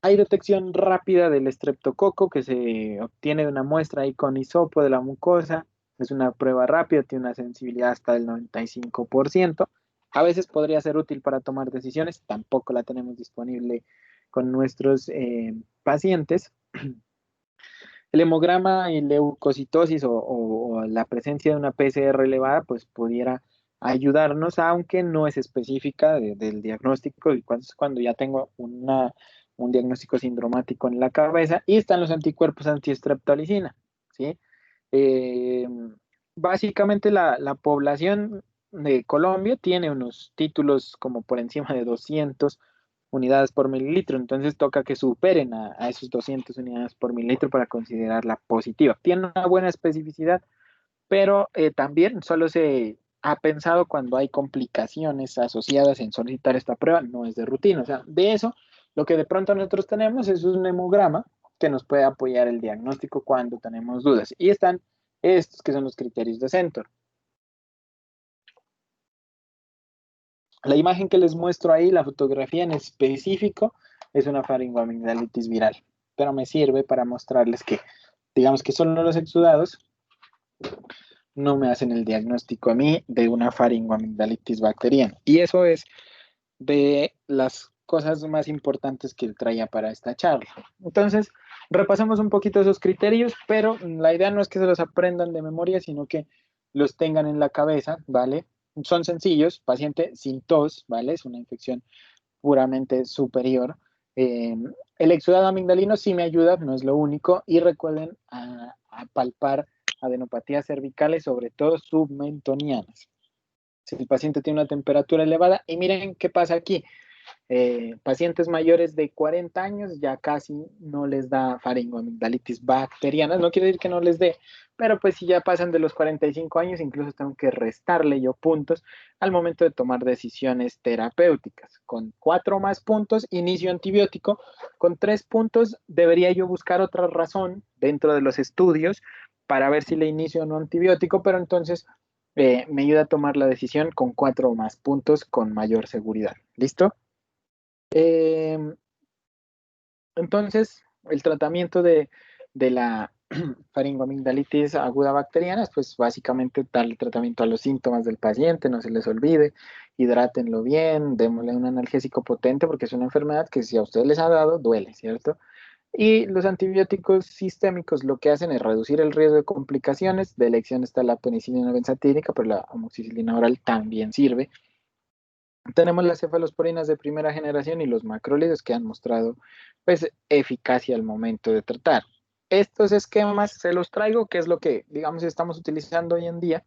Hay detección rápida del estreptococo que se obtiene de una muestra ahí con hisopo de la mucosa. Es una prueba rápida, tiene una sensibilidad hasta del 95%. A veces podría ser útil para tomar decisiones, tampoco la tenemos disponible con nuestros pacientes. El hemograma y leucocitosis o la presencia de una PCR elevada, pues pudiera ayudarnos, aunque no es específica del diagnóstico, y cuando ya tengo un diagnóstico sindromático en la cabeza, y están los anticuerpos antiestreptolicina, ¿sí? Eh, Básicamente la población de Colombia tiene unos títulos como por encima de 200 unidades por mililitro, entonces toca que superen a esos 200 unidades por mililitro para considerarla positiva. Tiene una buena especificidad, pero también solo se ha pensado cuando hay complicaciones asociadas en solicitar esta prueba, no es de rutina. O sea, de eso, lo que de pronto nosotros tenemos es un hemograma que nos puede apoyar el diagnóstico cuando tenemos dudas. Y están estos que son los criterios de Centor. La imagen que les muestro ahí, la fotografía en específico, es una faringoamigdalitis viral, pero me sirve para mostrarles que, digamos que solo los exudados no me hacen el diagnóstico a mí de una faringoamigdalitis bacteriana. Y eso es de las cosas más importantes que traía para esta charla. Entonces, Repasemos un poquito esos criterios, pero la idea no es que se los aprendan de memoria, sino que los tengan en la cabeza, ¿vale? Son sencillos, paciente sin tos, ¿vale? Es una infección puramente superior. Eh, el exudado amigdalino sí me ayuda, no es lo único, y recuerden a palpar adenopatías cervicales, sobre todo submentonianas. Si el paciente tiene una temperatura elevada, y miren qué pasa aquí. Pacientes mayores de 40 años ya casi no les da faringoamigdalitis bacteriana, no quiere decir que no les dé, pero pues si ya pasan de los 45 años, incluso tengo que restarle yo puntos al momento de tomar decisiones terapéuticas. Con 4 más puntos, inicio antibiótico, con 3 puntos debería yo buscar otra razón dentro de los estudios para ver si le inicio o no antibiótico, pero entonces me ayuda a tomar la decisión con 4 más puntos con mayor seguridad. ¿Listo? Eh, entonces, el tratamiento de la faringoamigdalitis aguda bacteriana, pues básicamente darle tratamiento a los síntomas del paciente, no se les olvide, hidrátenlo bien, démosle un analgésico potente porque es una enfermedad que si a ustedes les ha dado, duele, ¿cierto? Y los antibióticos sistémicos lo que hacen es reducir el riesgo de complicaciones. De elección está la penicilina benzatínica, pero la amoxicilina oral también sirve. Tenemos las cefalosporinas de primera generación y los macrólidos que han mostrado pues eficacia al momento de tratar. Estos esquemas se los traigo, que es lo que digamos estamos utilizando hoy en día,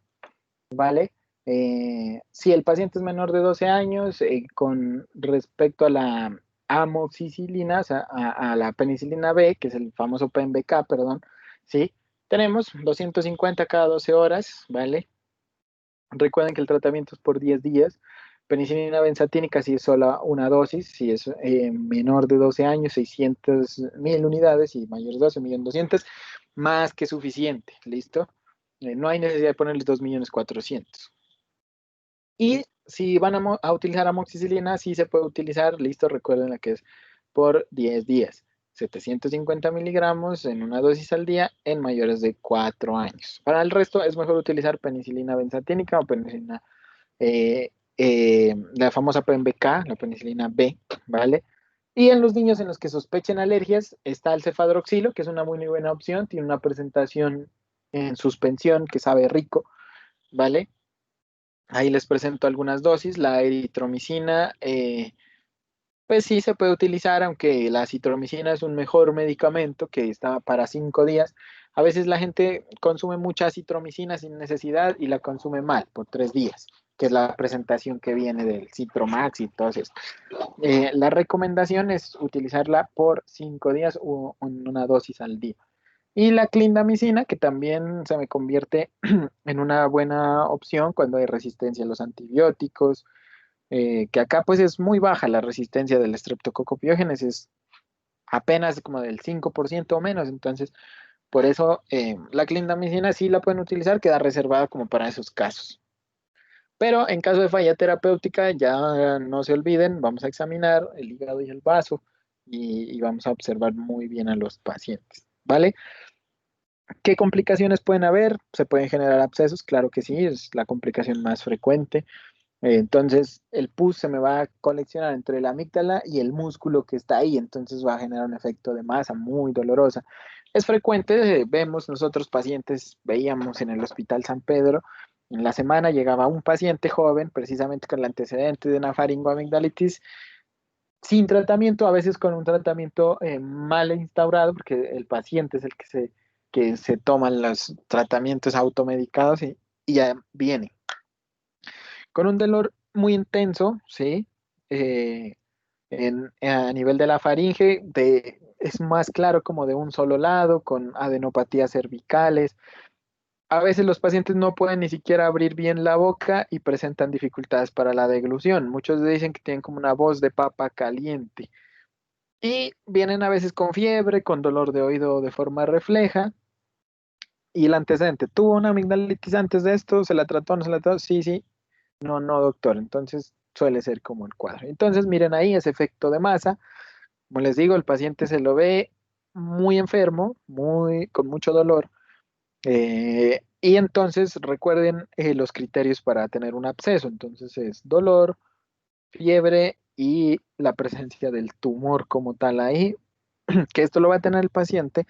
¿vale? Si el paciente es menor de 12 años, con respecto a la amoxicilina, o sea, a la penicilina B, que es el famoso PMBK, perdón, ¿sí? Tenemos 250 cada 12 horas, ¿vale? Recuerden que el tratamiento es por 10 días. Penicilina benzatínica si es sola una dosis, si es menor de 12 años, 600.000 unidades y mayor de 12, 1.200.000, más que suficiente, ¿listo? No hay necesidad de ponerle 2.400.000. Y si van a utilizar amoxicilina, sí se puede utilizar, listo, recuerden la que es por 10 días. 750 miligramos en una dosis al día en mayores de 4 años. Para el resto es mejor utilizar penicilina benzatínica o penicilina, la famosa PMBK, la penicilina B, ¿vale? Y en los niños en los que sospechen alergias está el cefadroxilo, que es una muy buena opción, tiene una presentación en suspensión que sabe rico, ¿vale? Ahí les presento algunas dosis. La eritromicina, pues sí se puede utilizar, aunque la citromicina es un mejor medicamento que está para 5 días. A veces la gente consume mucha citromicina sin necesidad y la consume mal por 3 días, que es la presentación que viene del Citromax y todo esto. La recomendación es utilizarla por 5 días o en una dosis al día. Y la clindamicina, que también se me convierte en una buena opción cuando hay resistencia a los antibióticos, que acá pues es muy baja la resistencia del Streptococcus pyogenes, es apenas como del 5% o menos, entonces por eso la clindamicina sí la pueden utilizar, queda reservada como para esos casos. Pero en caso de falla terapéutica, ya no se olviden, vamos a examinar el hígado y el vaso y vamos a observar muy bien a los pacientes, ¿vale? ¿Qué complicaciones pueden haber? Se pueden generar abscesos, claro que sí, es la complicación más frecuente. Entonces, el pus se me va a coleccionar entre la amígdala y el músculo que está ahí, entonces va a generar un efecto de masa muy dolorosa. Es frecuente, vemos nosotros pacientes, veíamos en el Hospital San Pedro, en la semana llegaba un paciente joven, precisamente con el antecedente de una faringoamigdalitis, sin tratamiento, a veces con un tratamiento mal instaurado, porque el paciente es el que se toman los tratamientos automedicados y ya viene con un dolor muy intenso, ¿sí? Eh, a nivel de la faringe, es más claro como de un solo lado, con adenopatías cervicales. A veces los pacientes no pueden ni siquiera abrir bien la boca y presentan dificultades para la deglución. Muchos dicen que tienen como una voz de papa caliente. Y vienen a veces con fiebre, con dolor de oído de forma refleja. Y el antecedente, ¿tuvo una amigdalitis antes de esto? ¿Se la trató? ¿No se la trató? Sí, sí. No, no, doctor. Entonces suele ser como el cuadro. Entonces miren ahí ese efecto de masa. Como les digo, el paciente se lo ve muy enfermo, con mucho dolor. Y entonces recuerden los criterios para tener un absceso. Entonces es dolor, fiebre y la presencia del tumor como tal ahí. que esto lo va a tener el paciente,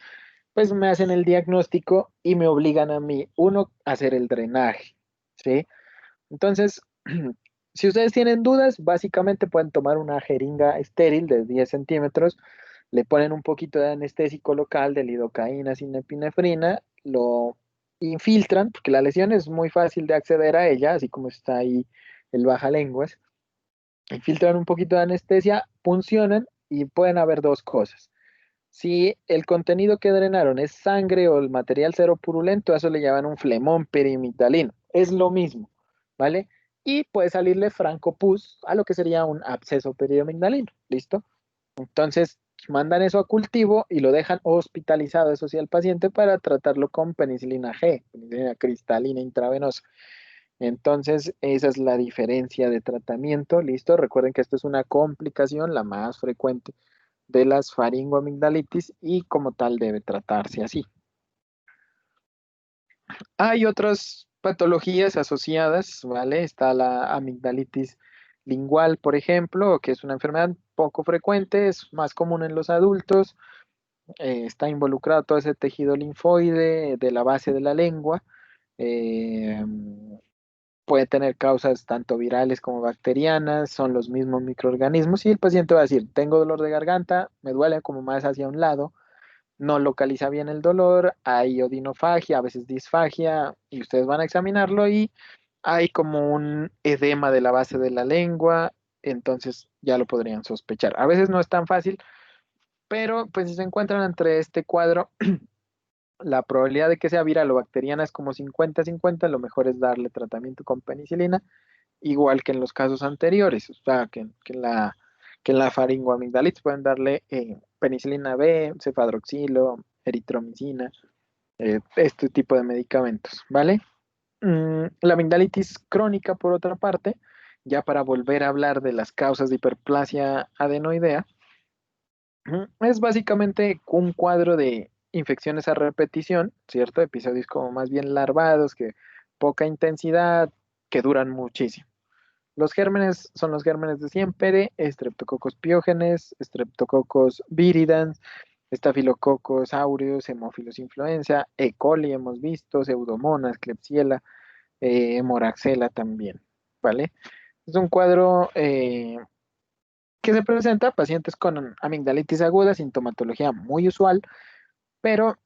pues me hacen el diagnóstico y me obligan a mí, uno, a hacer el drenaje, ¿sí? Entonces, si ustedes tienen dudas, básicamente pueden tomar una jeringa estéril de 10 centímetros, le ponen un poquito de anestésico local de lidocaína sin epinefrina, lo infiltran, porque la lesión es muy fácil de acceder a ella, así como está ahí el baja lenguas, infiltran un poquito de anestesia, funcionan y pueden haber dos cosas. Si el contenido que drenaron es sangre o el material cero purulento, a eso le llaman un flemón perimigdalino. Es lo mismo, ¿vale? Y puede salirle francopus a lo que sería un absceso perimigdalino. ¿Listo? Entonces, mandan eso a cultivo y lo dejan hospitalizado, eso sí, al paciente para tratarlo con penicilina G, penicilina cristalina intravenosa. Entonces, esa es la diferencia de tratamiento. ¿Listo? Recuerden que esto es una complicación, la más frecuente de las faringoamigdalitis y como tal debe tratarse así. Hay otras patologías asociadas, ¿vale? Está la amigdalitis lingual, por ejemplo, que es una enfermedad poco frecuente, es más común en los adultos, está involucrado todo ese tejido linfoide de la base de la lengua, eh, puede tener causas tanto virales como bacterianas, son los mismos microorganismos y el paciente va a decir, tengo dolor de garganta, me duele como más hacia un lado, no localiza bien el dolor, hay odinofagia, a veces disfagia, y ustedes van a examinarlo y hay como un edema de la base de la lengua, entonces ya lo podrían sospechar. A veces no es tan fácil, pero pues si se encuentran entre este cuadro, la probabilidad de que sea viral o bacteriana es como 50-50, lo mejor es darle tratamiento con penicilina, igual que en los casos anteriores, o sea, que en la faringoamigdalitis pueden darle penicilina B, cefadroxilo, eritromicina, este tipo de medicamentos, ¿vale? La amigdalitis crónica, por otra parte, ya para volver a hablar de las causas de hiperplasia adenoidea, es básicamente un cuadro de infecciones a repetición, ¿cierto? Episodios como más bien larvados, que poca intensidad, que duran muchísimo. Los gérmenes son los gérmenes de siempre, Streptococcus pyogenes, Streptococcus viridans, Staphylococcus aureus, Haemophilus influenza, E. coli hemos visto, Pseudomonas, Klebsiella, Moraxella también, ¿vale? Es un cuadro que se presenta a pacientes con amigdalitis aguda, sintomatología muy usual, pero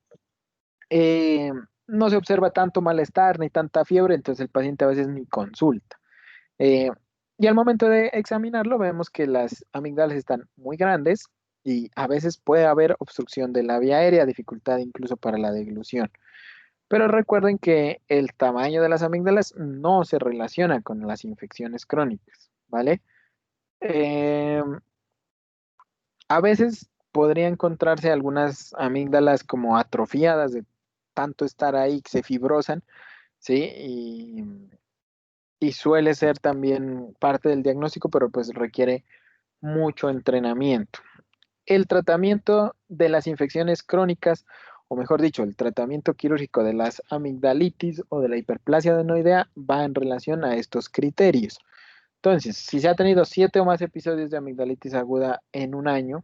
eh, no se observa tanto malestar ni tanta fiebre, entonces el paciente a veces ni consulta. Eh, y al momento de examinarlo vemos que las amígdalas están muy grandes y a veces puede haber obstrucción de la vía aérea, dificultad incluso para la deglución. Pero recuerden que el tamaño de las amígdalas no se relaciona con las infecciones crónicas, ¿vale? Eh, a veces podría encontrarse algunas amígdalas como atrofiadas de tanto estar ahí, que se fibrosan, ¿sí? Y suele ser también parte del diagnóstico, pero pues requiere mucho entrenamiento. El tratamiento de las infecciones crónicas, o mejor dicho, el tratamiento quirúrgico de las amigdalitis o de la hiperplasia adenoidea va en relación a estos criterios. Entonces, si se ha tenido 7 o más episodios de amigdalitis aguda en un año,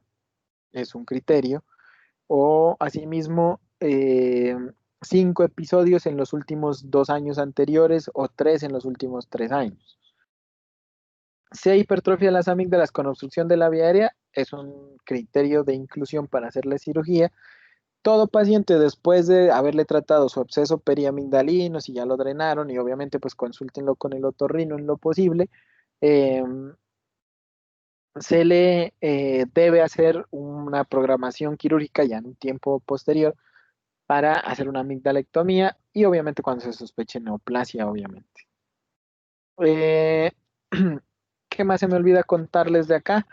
es un criterio, o asimismo 5 episodios en los últimos 2 años anteriores o 3 en los últimos 3 años. Si hay hipertrofia de las amígdalas con obstrucción de la vía aérea, es un criterio de inclusión para hacerle cirugía. Todo paciente después de haberle tratado su absceso periamigdalino, si ya lo drenaron, y obviamente pues consúltenlo con el otorrino en lo posible, eh, se le debe hacer una programación quirúrgica ya en un tiempo posterior para hacer una amigdalectomía y obviamente cuando se sospeche neoplasia, obviamente. Eh, ¿Qué más se me olvida contarles de acá?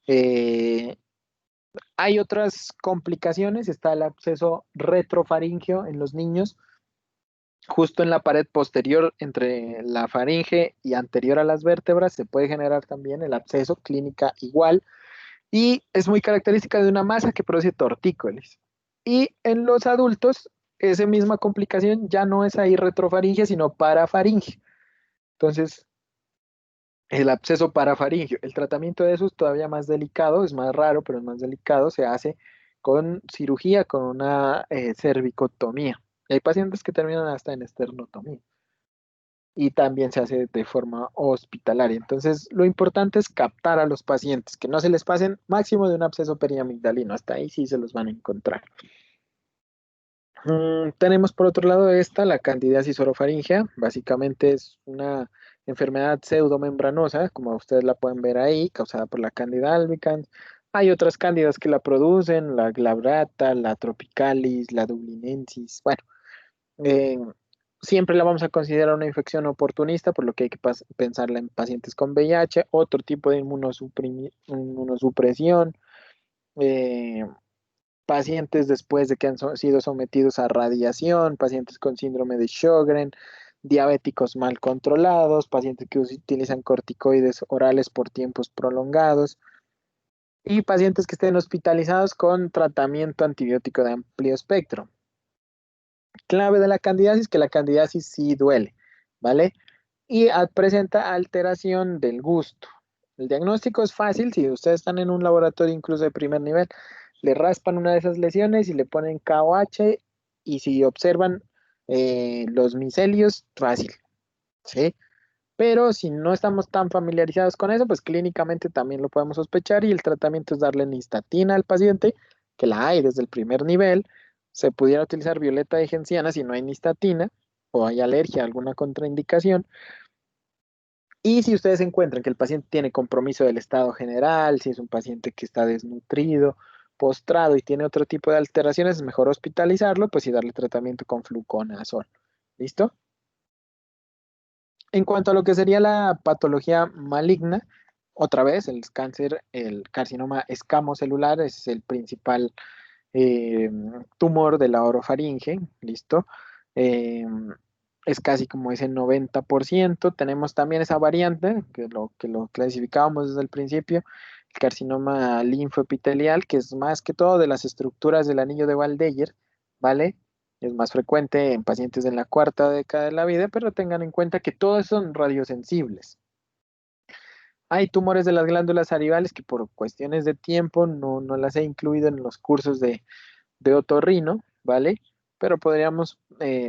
Eh, Hay otras complicaciones, está el absceso retrofaringeo en los niños, justo en la pared posterior entre la faringe y anterior a las vértebras se puede generar también el absceso, clínica igual, y es muy característica de una masa que produce tortícolis. Y en los adultos, esa misma complicación ya no es ahí retrofaringe, sino parafaringe. Entonces, el absceso parafaringio, el tratamiento de eso es todavía más delicado, es más raro, pero es más delicado, se hace con cirugía, con una cervicotomía. Y hay pacientes que terminan hasta en esternotomía y también se hace de forma hospitalaria. Entonces, lo importante es captar a los pacientes, que no se les pasen máximo de un absceso periamigdalino. Hasta ahí sí se los van a encontrar. Tenemos por otro lado esta, la candidiasis orofaringea. Básicamente es una enfermedad pseudomembranosa, como ustedes la pueden ver ahí, causada por la Candida albicans. Hay otras cándidas que la producen, la glabrata, la tropicalis, la dublinensis. Bueno, eh, siempre la vamos a considerar una infección oportunista, por lo que hay que pensarla en pacientes con VIH, otro tipo de inmunosupresión, eh, pacientes después de que han sido sometidos a radiación, pacientes con síndrome de Sjögren, diabéticos mal controlados, pacientes que utilizan corticoides orales por tiempos prolongados y pacientes que estén hospitalizados con tratamiento antibiótico de amplio espectro. Clave de la candidiasis, que la candidiasis sí duele, ¿vale? Y presenta alteración del gusto. El diagnóstico es fácil, si ustedes están en un laboratorio incluso de primer nivel, le raspan una de esas lesiones y le ponen KOH y si observan los micelios, fácil, ¿sí? Pero si no estamos tan familiarizados con eso, pues clínicamente también lo podemos sospechar y el tratamiento es darle nistatina al paciente, que la hay desde el primer nivel. Se pudiera utilizar violeta de genciana si no hay nistatina o hay alergia, alguna contraindicación. Y si ustedes encuentran que el paciente tiene compromiso del estado general, si es un paciente que está desnutrido, postrado y tiene otro tipo de alteraciones, es mejor hospitalizarlo, pues y darle tratamiento con fluconazol. ¿Listo? En cuanto a lo que sería la patología maligna, otra vez el cáncer, el carcinoma escamocelular es el principal eh, tumor de la orofaringe, ¿listo? Eh, es casi como ese 90%. Tenemos también esa variante, que lo clasificábamos desde el principio, el carcinoma linfoepitelial, que es más que todo de las estructuras del anillo de Waldeyer, ¿vale? Es más frecuente en pacientes en la cuarta década de la vida, pero tengan en cuenta que todos son radiosensibles. Hay tumores de las glándulas salivales que por cuestiones de tiempo no las he incluido en los cursos de otorrino, ¿vale? Pero podríamos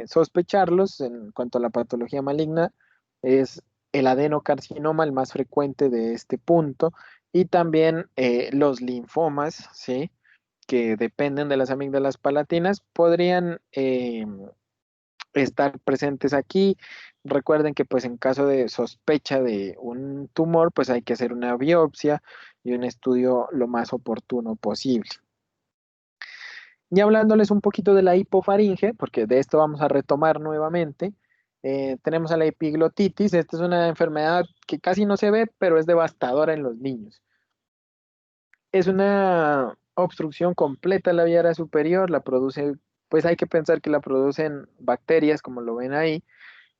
sospecharlos en cuanto a la patología maligna. Es el adenocarcinoma el más frecuente de este punto y también los linfomas, ¿sí? Que dependen de las amígdalas palatinas, podrían estar presentes aquí. Recuerden que pues en caso de sospecha de un tumor, pues hay que hacer una biopsia y un estudio lo más oportuno posible. Y hablándoles un poquito de la hipofaringe, porque de esto vamos a retomar nuevamente, tenemos a la epiglotitis. Esta es una enfermedad que casi no se ve, pero es devastadora en los niños. Es una obstrucción completa de la vía aérea superior, la produce, pues hay que pensar que la producen bacterias, como lo ven ahí,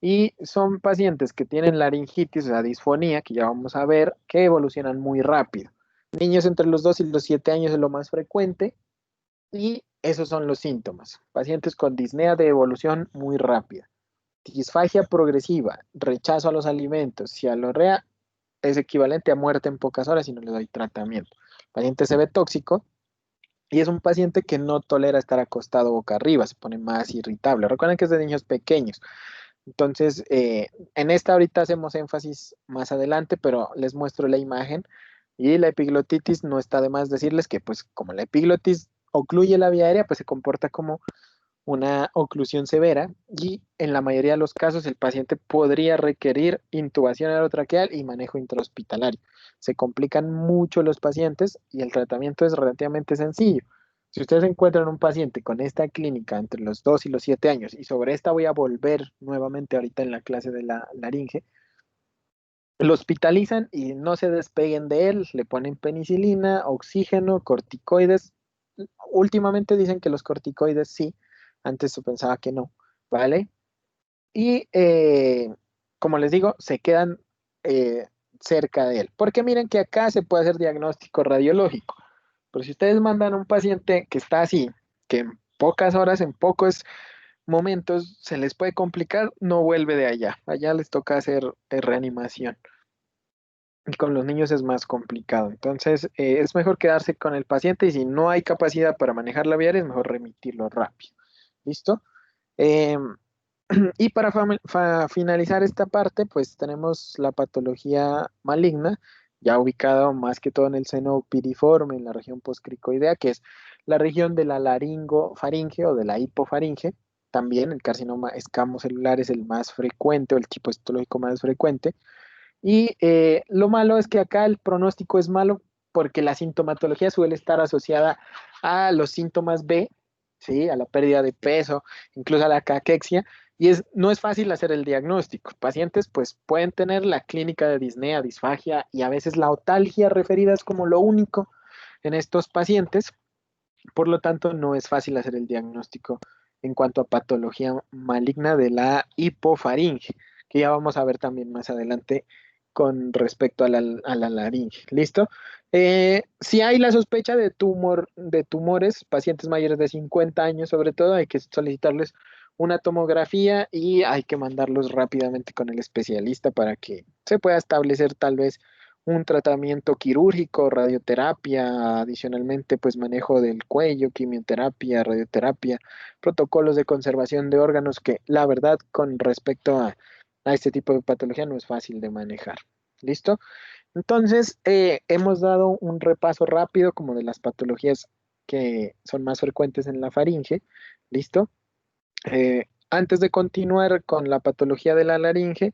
y son pacientes que tienen laringitis, o sea, disfonía, que ya vamos a ver, que evolucionan muy rápido. Niños entre los 2 y los 7 años es lo más frecuente, y esos son los síntomas. Pacientes con disnea de evolución muy rápida, disfagia progresiva, rechazo a los alimentos, cialorrea es equivalente a muerte en pocas horas si no le doy tratamiento. El paciente se ve tóxico y es un paciente que no tolera estar acostado boca arriba, se pone más irritable. Recuerden que es de niños pequeños. Entonces, en esta ahorita hacemos énfasis más adelante, pero les muestro la imagen. Y la epiglotitis, no está de más decirles que, pues, como la epiglotis ocluye la vía aérea, pues se comporta como una oclusión severa y en la mayoría de los casos el paciente podría requerir intubación aerotraqueal y manejo intrahospitalario. Se complican mucho los pacientes y el tratamiento es relativamente sencillo. Si ustedes encuentran un paciente con esta clínica entre los 2 y los 7 años, y sobre esta voy a volver nuevamente ahorita en la clase de la laringe, lo hospitalizan y no se despeguen de él, le ponen penicilina, oxígeno, corticoides. Últimamente dicen que los corticoides sí, antes se pensaba que no, ¿vale? Y como les digo, se quedan eh, cerca de él. Porque miren que acá se puede hacer diagnóstico radiológico. Pero si ustedes mandan a un paciente que está así, que en pocas horas, en pocos momentos se les puede complicar, no vuelve de allá. Allá les toca hacer reanimación. y con los niños es más complicado. Entonces, es mejor quedarse con el paciente y si no hay capacidad para manejar la viaria, es mejor remitirlo rápido. ¿Listo? Em, y para finalizar esta parte, pues tenemos la patología maligna, ya ubicada más que todo en el seno piriforme, en la región postcricoidea, que es la región de la laringofaringe o de la hipofaringe. También el carcinoma escamocelular es el más frecuente o el tipo histológico más frecuente. Y lo malo es que acá el pronóstico es malo porque la sintomatología suele estar asociada a los síntomas B, ¿sí? A la pérdida de peso, incluso a la caquexia, y no es fácil hacer el diagnóstico. Pacientes pues pueden tener la clínica de disnea, disfagia y a veces la otalgia referidas como lo único en estos pacientes, por lo tanto no es fácil hacer el diagnóstico en cuanto a patología maligna de la hipofaringe, que ya vamos a ver también más adelante con respecto a la laringe. ¿Listo? Si hay la sospecha de tumores, pacientes mayores de 50 años sobre todo, hay que solicitarles una tomografía y hay que mandarlos rápidamente con el especialista para que se pueda establecer tal vez un tratamiento quirúrgico, radioterapia, adicionalmente pues manejo del cuello, quimioterapia, radioterapia, protocolos de conservación de órganos que la verdad con respecto a este tipo de patología no es fácil de manejar. ¿Listo? Entonces, hemos dado un repaso rápido como de las patologías que son más frecuentes en la faringe. ¿Listo? Antes de continuar con la patología de la laringe,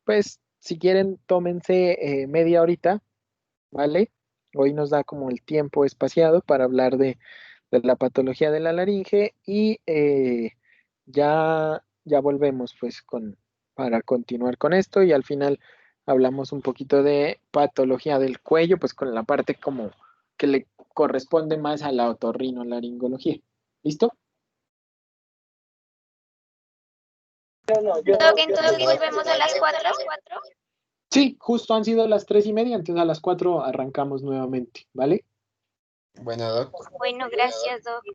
pues si quieren, tómense media horita, ¿vale? Hoy nos da como el tiempo espaciado para hablar de la patología de la laringe y ya volvemos pues para continuar con esto y al final hablamos un poquito de patología del cuello, pues con la parte como que le corresponde más a la otorrinolaringología. ¿Listo? Doc, entonces volvemos a las 4. Sí, justo han sido las 3:30, entonces a las 4 arrancamos nuevamente, ¿vale? Bueno, Doc. Bueno, gracias, Doc.